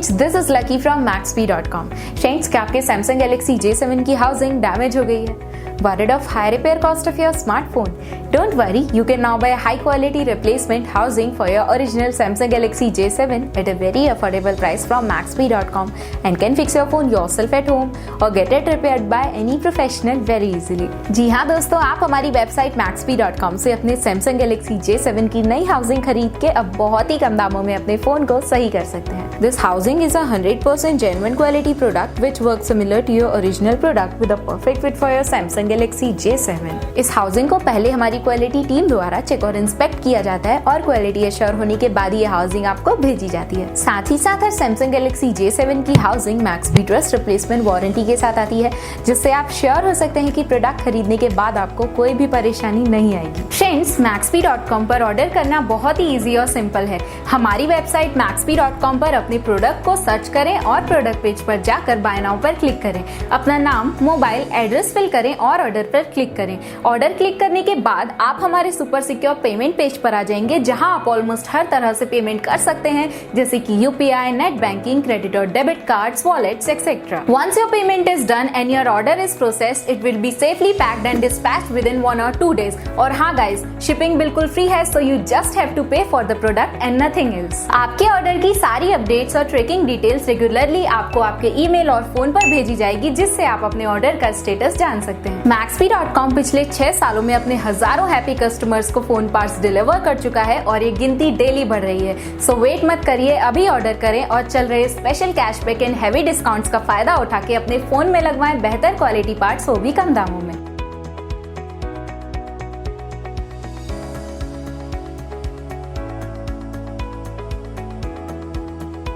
Friends, this is lucky from Maxbhi.com। Friends, क्या आपके Samsung Galaxy J7 की housing damage हो गई है? Worried of high repair cost of your smartphone? Don't worry, you can now buy a high quality replacement housing for your original Samsung Galaxy J7 at a very affordable price from Maxbhi.com and can fix your phone yourself at home or get it repaired by any professional very easily। जी हाँ दोस्तों, आप हमारी website Maxbhi.com से अपने Samsung Galaxy J7 की नई housing खरीद के अब बहुत ही कम दामों में अपने फोन को सही कर सकते हैं। This housing is a 100% genuine quality product which works similar to your original product with a perfect fit for your Samsung Galaxy J7। इस हाउसिंग को पहले हमारी क्वालिटी टीम द्वारा चेक और इंस्पेक्ट किया जाता है और क्वालिटी एश्योर होने के बाद ये हाउसिंग आपको भेजी जाती है। साथ ही साथ हर Samsung Galaxy J7 की housing Maxbhi trust replacement warranty के साथ आती है, जिससे आप श्योर हो सकते हैं कि प्रोडक्ट खरीदने के बाद आपको कोई भी परेशानी नहीं आएगी। फ्रेंड्स, Maxbhi.com पर ऑर्डर करना बहुत ही इजी और सिंपल है। हमारी वेबसाइट Maxbhi.com पर अपने प्रोडक्ट को सर्च करें और प्रोडक्ट पेज पर जाकर बाय नाउ पर क्लिक करें। अपना नाम, मोबाइल, एड्रेस फिल करें और ऑर्डर पर क्लिक करें। ऑर्डर क्लिक करने के बाद आप हमारे सुपर सिक्योर पेमेंट पेज पर आ जाएंगे, जहां आप ऑलमोस्ट हर तरह से पेमेंट कर सकते हैं, जैसे कि UPI, नेट बैंकिंग, क्रेडिट और debit cards, wallets etcetera. Once your payment is done and your order is processed, it will be safely packed and dispatched within 1 or 2 days। और हाँ गाइस, शिपिंग बिल्कुल free है, so you just have to pay for the product and nothing else। आपके order की सारी updates और tracking details regularly आपको आपके ईमेल और फोन पर भेजी जाएगी, जिससे आप अपने ऑर्डर का स्टेटस जान सकते हैं। Maxbhi.com पिछले 6 सालों में अपने हजारों हैप्पी कस्टमर्स को फोन पार्ट्स डिलीवर कर चुका है और ये गिनती डेली बढ़ रही है। सो वेट मत करिए, अभी ऑर्डर करें और चल रहे special cashback and heavy discounts का फायदा उठा के अपने फोन में लगवाएं बेहतर क्वालिटी पार्ट्स, वो भी कम दामों में।